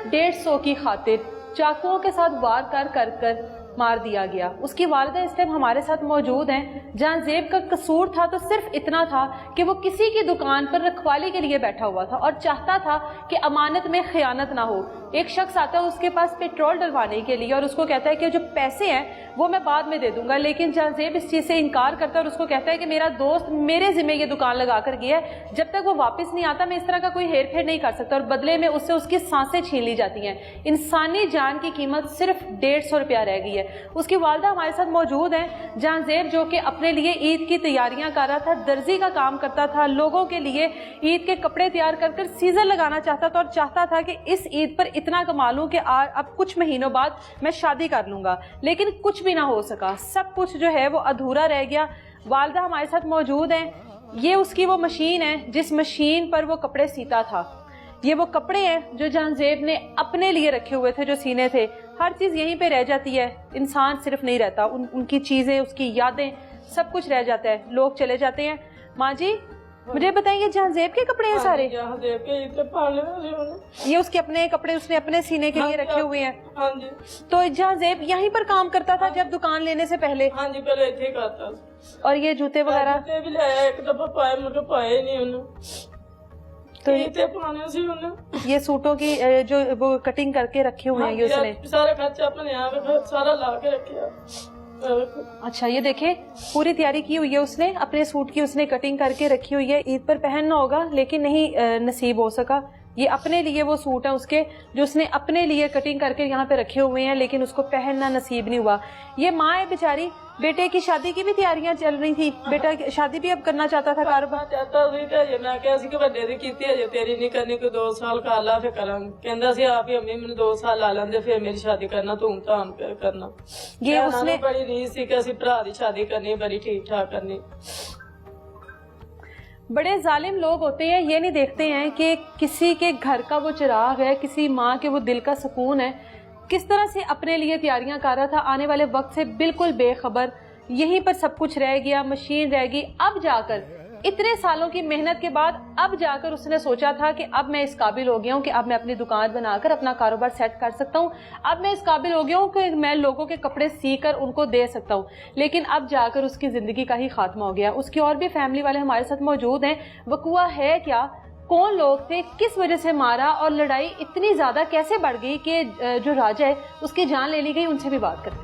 सिर्फ 150 की खातिर चाकुओं के साथ वार कर कर कर मार दिया गया। उसकी वालिदा इस टाइम हमारे साथ मौजूद हैं। जहांजेब का कसूर था तो सिर्फ इतना था कि वो किसी की दुकान पर रखवाली के लिए बैठा हुआ था और चाहता था कि अमानत में खयानत ना हो। एक शख्स आता है उसके पास पेट्रोल डलवाने के लिए और उसको कहता है कि जो पैसे हैं वो मैं बाद में दे दूंगा, लेकिन जहांजेब इस चीज़ से इनकार करता है और उसको कहता है कि मेरा दोस्त मेरे जिम्मे ये दुकान लगा कर गया है, जब तक वो वापस नहीं आता मैं इस तरह का कोई हेर फेर नहीं कर सकता, और बदले में उससे उसकी सांसें छीन ली जाती हैं। इंसानी जान की कीमत सिर्फ 150 रुपया रह गई है। उसकी वालिदा हमारे साथ मौजूद हैं। जहांजेब जो कि अपने लिए ईद की तैयारियां कर रहा था, दर्जी का काम करता था, लोगों के लिए ईद के कपड़े तैयार कर कर सीजन लगाना चाहता था और चाहता था कि इस ईद पर इतना कमा लूं कि अब कुछ महीनों बाद मैं शादी कर लूंगा, लेकिन कुछ भी ना हो सका। सब कुछ जो है वो अधूरा रह गया। वालिदा हमारे साथ मौजूद हैं। ये उसकी वो मशीन है जिस मशीन पर वो कपड़े सीता था। ये वो कपड़े हैं जो जहांजेब ने अपने लिए रखे हुए थे, जो सीने थे। हर चीज़ यहीं पे रह जाती है, इंसान सिर्फ नहीं रहता, उनकी चीज़ें, उसकी यादें, सब कुछ रह जाता है। लोग चले जाते हैं। माँ जी मुझे बताइए, जहांजेब के कपड़े हैं सारे? ये उसके अपने कपड़े उसने अपने सीने के लिए रखे हुए हैं। हाँ जी। तो जहांजेब यहीं पर काम करता था जब दुकान लेने से पहले? हाँ जी, पहले इथे करता। और ये जूते वगैरह? जूते भी लाया, एक दफा पाए, मुझे पाए नहीं उन्हें, तो इथे पाने से उन्हें। ये सूटों की जो वो कटिंग करके रखे हुए हैं, ये उसने सारा खर्चा अपने यहाँ सारा ला के रखे। अच्छा, ये देखे पूरी तैयारी की हुई है उसने, अपने सूट की उसने कटिंग करके रखी हुई है। ईद पर पहनना होगा लेकिन नहीं नसीब हो सका। ये अपने लिए वो सूट है उसके जो उसने अपने लिए कटिंग करके यहाँ पे रखे हुए हैं, लेकिन उसको पहनना नसीब नहीं हुआ। ये माँ है बेचारी, बेटे की शादी की भी तैयारियां चल रही थी। बेटा शादी भी अब करना चाहता था, कारोबार चाहता ਸੀ ਮੈਂ ਕਿਹਾ ਸੀ ਕਿ ਵੱਡੇ ਦੀ ਕੀਤੀ ਹੈ, ਜੇ ਤੇਰੀ ਨਹੀਂ ਕਰਨੀ ਕੋਈ 2 ਸਾਲ ਕਰ ਲਾ ਫਿਰ ਕਰਾਂਗੇ। ਕਹਿੰਦਾ ਸੀ ਆਪ ਹੀ ਅੰਮੀ ਮੈਨੂੰ 2 ਸਾਲ ਲਾ ਲੈਂਦੇ ਫਿਰ ਮੇਰੀ ਸ਼ਾਦੀ ਕਰਨਾ, ਧੂਮ-ਧਾਮ ਕਰਨਾ। ये उसने बड़ी रीस ਸੀ ਕਿ ਅਸੀਂ ਭਰਾ ਦੀ ਸ਼ਾਦੀ ਕਰਨੀ, बड़ी ठीक ठाक करनी। बड़े जालिम लोग होते हैं, ये नहीं देखते हैं कि किसी के घर का वो चिराग है, किसी माँ के वो दिल का सुकून है। किस तरह से अपने लिए तैयारियां कर रहा था, आने वाले वक्त से बिल्कुल बेखबर। यहीं पर सब कुछ रह गया, मशीन रह गई। अब जाकर इतने सालों की मेहनत के बाद अब जाकर उसने सोचा था कि अब मैं इस काबिल हो गया हूँ कि अब मैं अपनी दुकान बनाकर अपना कारोबार सेट कर सकता हूँ। अब मैं इस काबिल हो गया हूँ कि मैं लोगों के कपड़े सीकर उनको दे सकता हूँ। लेकिन अब जाकर उसकी ज़िंदगी का ही खात्मा हो गया। उसकी और भी फैमिली वाले हमारे साथ मौजूद हैं। वकुआ है क्या, कौन लोग थे, किस वजह से मारा और लड़ाई इतनी ज़्यादा कैसे बढ़ गई कि जो राजा है उसकी जान ले ली गई, उनसे भी बात करते हैं।